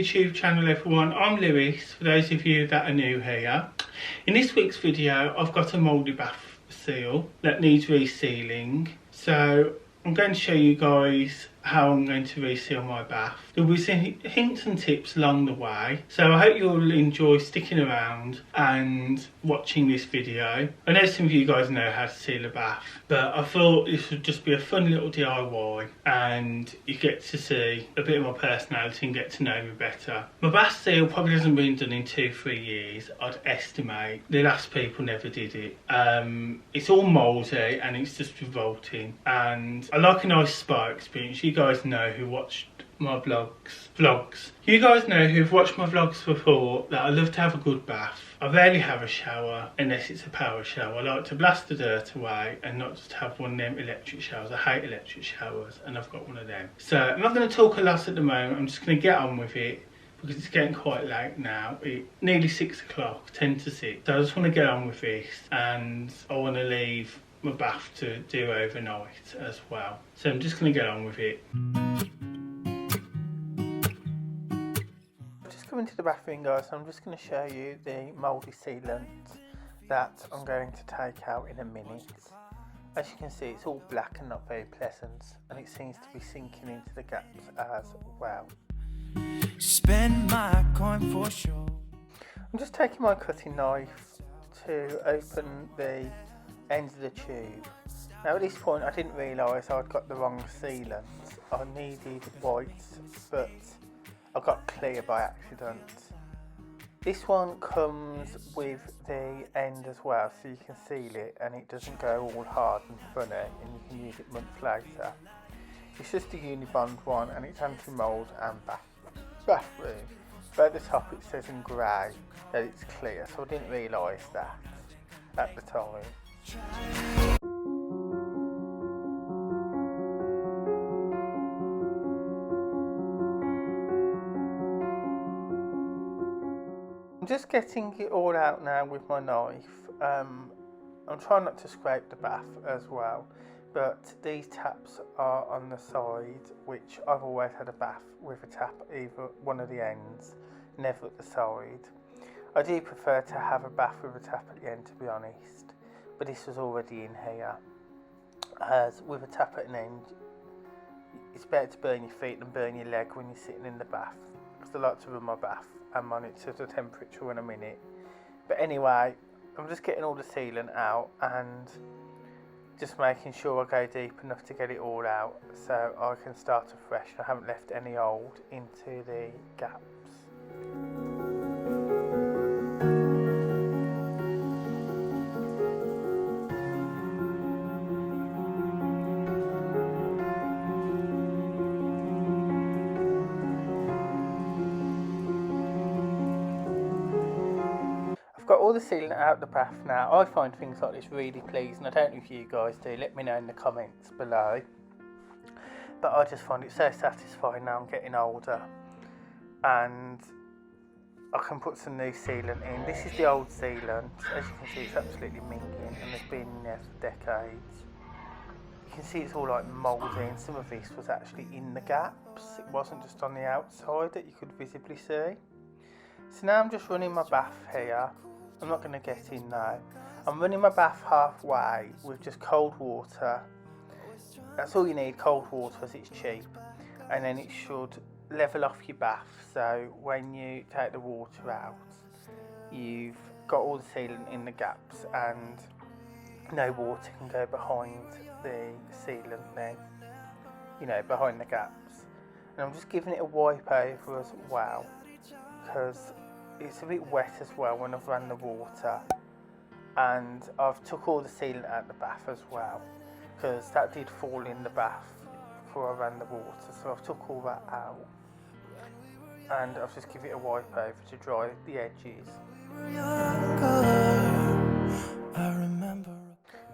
YouTube channel everyone, I'm Lewis, for those of you that are new here. In this week's video I've got a mouldy bath seal that needs resealing, so I'm going to show you guys how I'm going to reseal my bath. There will be some hints and tips along the way, so I hope you'll enjoy sticking around and watching this video. I know some of you guys know how to seal a bath, but I thought this would just be a fun little DIY and you get to see a bit of my personality and get to know me better. My bath seal probably hasn't been done in 2-3 years, I'd estimate. The last people never did it. It's all mouldy and it's just revolting, and I like a nice spa experience. You guys know who watched my vlogs. You guys know who've watched my vlogs before that I love to have a good bath. I rarely have a shower unless it's a power shower. I like to blast the dirt away and not just have one of them electric showers. I hate electric showers and I've got one of them. So I'm not going to talk a lot at the moment, I'm just going to get on with it because it's getting quite late now. It's nearly 6 o'clock, 10 to 6. So I just want to get on with this, and I want to leave my bath to do overnight as well. So I'm just going to get on with it. Just coming to the bathroom, guys, I'm just going to show you the mouldy sealant that I'm going to take out in a minute. As you can see, it's all black and not very pleasant, and it seems to be sinking into the gaps as well. Spend my coin for sure. I'm just taking my cutting knife to open the end of the tube. Now at this point I didn't realise I'd got the wrong sealant. I needed white, but I got clear by accident. This one comes with the end as well, so you can seal it and it doesn't go all hard and funny, and you can use it months later. It's just a Unibond one and it's anti-mould and bathroom. But at the top it says in grey that it's clear, so I didn't realise that at the time. I'm just getting it all out now with my knife. I'm trying not to scrape the bath as well, but these taps are on the side, which I've always had a bath with a tap either one of the ends, never at the side. I do prefer to have a bath with a tap at the end, to be honest, but this was already in here. As with a tap at an end, it's better to burn your feet than burn your leg when you're sitting in the bath, because I like to run my bath and monitor the temperature when I'm in it. But anyway, I'm just getting all the sealant out and just making sure I go deep enough to get it all out so I can start afresh. I haven't left any old into the gaps. Got all the sealant out the bath now. I find things like this really pleasing. I don't know if you guys do, let me know in the comments below. But I just find it so satisfying now I'm getting older. And I can put some new sealant in. This is the old sealant. As you can see, it's absolutely minging and it's been in there for decades. You can see it's all like mouldy, and some of this was actually in the gaps. It wasn't just on the outside that you could visibly see. So now I'm just running my bath here. I'm not going to get in now. I'm running my bath halfway with just cold water. That's all you need, cold water, as it's cheap. And then it should level off your bath, so when you take the water out, you've got all the sealant in the gaps and no water can go behind the sealant then, you know, behind the gaps. And I'm just giving it a wipe over as well, because it's a bit wet as well when I've ran the water, and I've took all the sealant out of the bath as well, because that did fall in the bath before I ran the water, so I've took all that out and I've just given it a wipe over to dry the edges.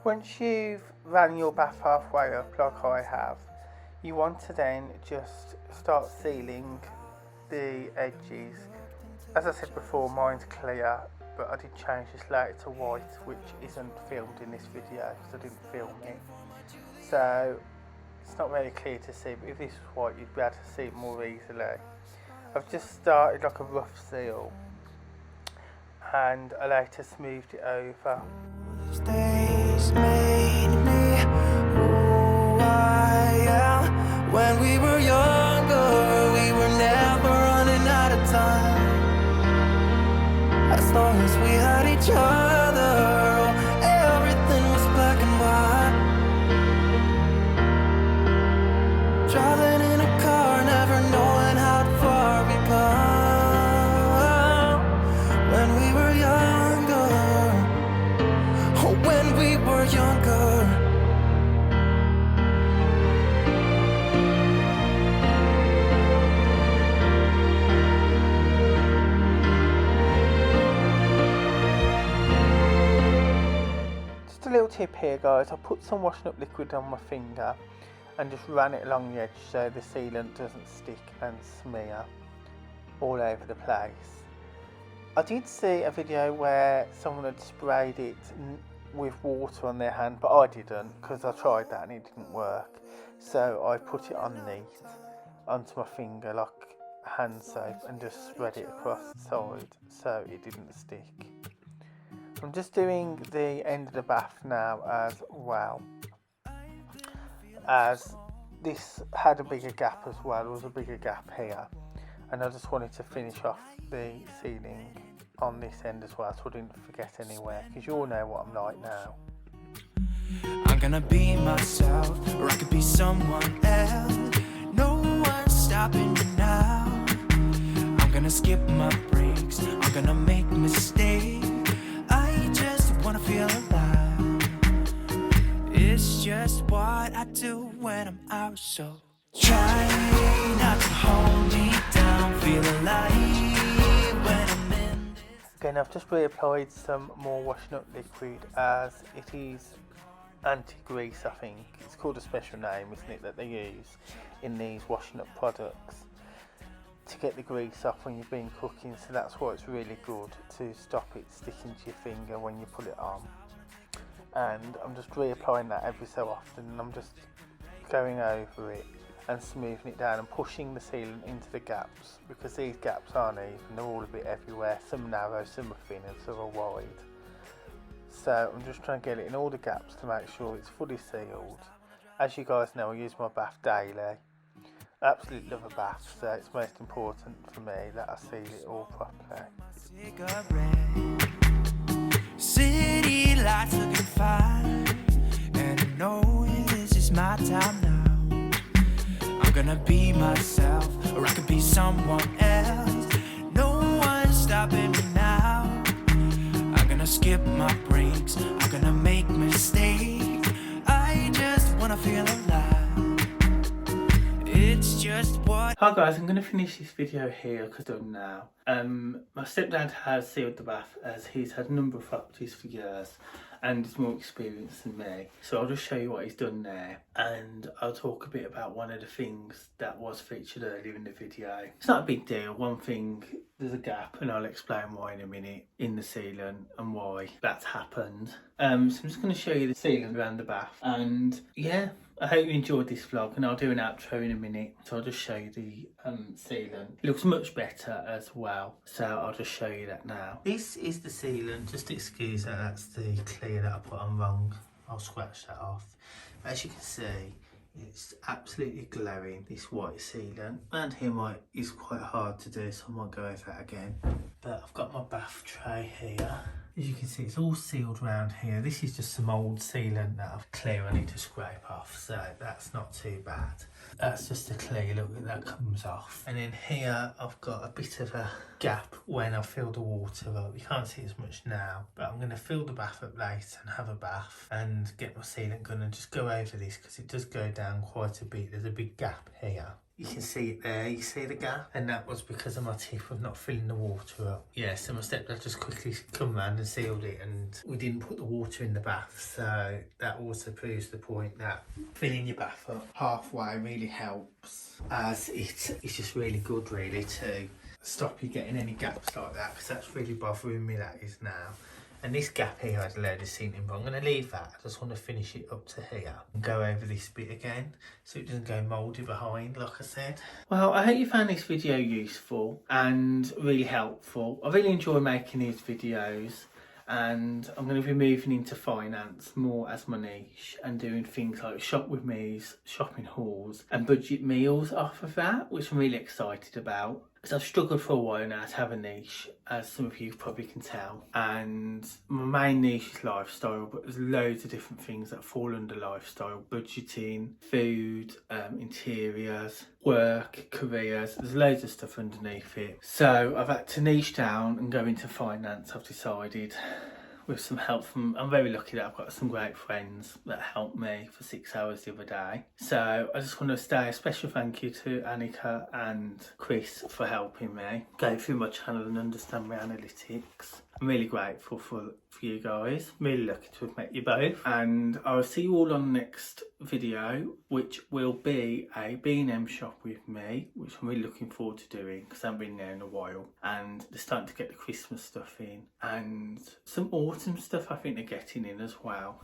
Once you've ran your bath halfway up like I have, you want to then just start sealing the edges. As I said before, mine's clear, but I did change this later to white, which isn't filmed in this video because I didn't film it. So it's not very clear to see, but if this was white you'd be able to see it more easily. I've just started like a rough seal and I later smoothed it over. Days made me who I am. When we were younger, we were never running out of time. As long as we had each other, everything was black and white. Driving in a car, never knowing how far we come. When we were younger, oh, when we were younger. Just a little tip here, guys. I put some washing up liquid on my finger and just ran it along the edge so the sealant doesn't stick and smear all over the place. I did see a video where someone had sprayed it with water on their hand, but I didn't because I tried that and it didn't work. So I put it on neat onto my finger like hand soap and just spread it across the side so it didn't stick. I'm just doing the end of the bath now as well, as this had a bigger gap as well. There was a bigger gap here and I just wanted to finish off the ceiling on this end as well so I didn't forget anywhere, because you all know what I'm like now. I'm gonna be myself, or I could be someone else. No one's stopping me now. I'm gonna skip my breaks, I'm gonna make mistakes. I just wanna feel alive. It's just what I do when I'm out, so try not to hold me down. Feel alive when I'm in. Again, I've just reapplied some more washing up liquid, as it is anti-grease, I think. It's called a special name, isn't it, that they use in these washing up products to get the grease off when you've been cooking. So that's why it's really good, to stop it sticking to your finger when you put it on. And I'm just reapplying that every so often, and I'm just going over it and smoothing it down and pushing the sealant into the gaps, because these gaps aren't even, they're all a bit everywhere, some narrow, some are thin and some are wide. So I'm just trying to get it in all the gaps to make sure it's fully sealed. As you guys know, I use my bath daily. I absolutely love a bath, so it's most important for me that I seal it all properly. City lights looking fine, and I know this is my time now. I'm gonna be myself, or I could be someone else. No one's stopping me now. I'm gonna skip my breaks, I'm gonna make mistakes. I just wanna feel alive. It's just what. Hi guys, I'm going to finish this video here because I'm done now. My stepdad has sealed the bath, as he's had a number of properties for years and is more experienced than me. So I'll just show you what he's done there, and I'll talk a bit about one of the things that was featured earlier in the video. It's not a big deal. One thing, there's a gap, and I'll explain why in a minute, in the sealant and why that's happened. So I'm just going to show you the sealant around the bath, and yeah, I hope you enjoyed this vlog, and I'll do an outro in a minute. So I'll just show you the sealant. It looks much better as well, so I'll just show you that now. This is the sealant. Just excuse that, that's the clear that I put on wrong. I'll scratch that off. As you can see, it's absolutely glowing, this white sealant. Around here is quite hard to do, so I might go over that again. But I've got my bath tray here. As you can see, it's all sealed around here. This is just some old sealant that I've clear I need to scrape off, so that's not too bad. That's just a clear, look, that comes off. And then here I've got a bit of a gap when I fill the water up. You can't see as much now, but I'm going to fill the bath up later and have a bath and get my sealant gun and just go over this, because it does go down quite a bit. There's a big gap here. You can see it there, you see the gap? And that was because of my tip of not filling the water up. Yeah, so my stepdad just quickly come round and sealed it, and we didn't put the water in the bath, so that also proves the point that filling your bath up halfway really helps, as it's just really good really to stop you getting any gaps like that, because that's really bothering me, that is now. And this gap here has a load of sealing, but I'm going to leave that. I just want to finish it up to here and go over this bit again so it doesn't go mouldy behind, like I said. Well, I hope you found this video useful and really helpful. I really enjoy making these videos, and I'm going to be moving into finance more as my niche and doing things like shop with me's, shopping hauls and budget meals off of that, which I'm really excited about. Because I've struggled for a while now to have a niche, as some of you probably can tell. And my main niche is lifestyle, but there's loads of different things that fall under lifestyle. Budgeting, food, interiors, work, careers. There's loads of stuff underneath it. So I've had to niche down and go into finance, I've decided. With some help from, I'm very lucky that I've got some great friends that helped me for 6 hours the other day. So I just want to say a special thank you to Annika and Chris for helping me go through my channel and understand my analytics. I'm really grateful for you guys. I'm really lucky to have met you both. And I'll see you all on the next video, which will be a B&M shop with me, which I'm really looking forward to doing because I haven't been there in a while. And they're starting to get the Christmas stuff in and some autumn stuff I think they're getting in as well.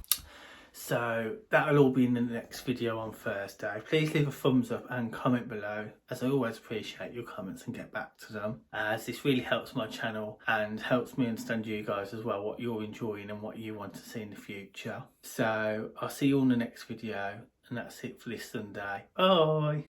So that'll all be in the next video on Thursday. Please leave a thumbs up and comment below, as I always appreciate your comments and get back to them, as this really helps my channel and helps me understand you guys as well, what you're enjoying and what you want to see in the future. So I'll see you all in the next video, and that's it for this Sunday. Bye.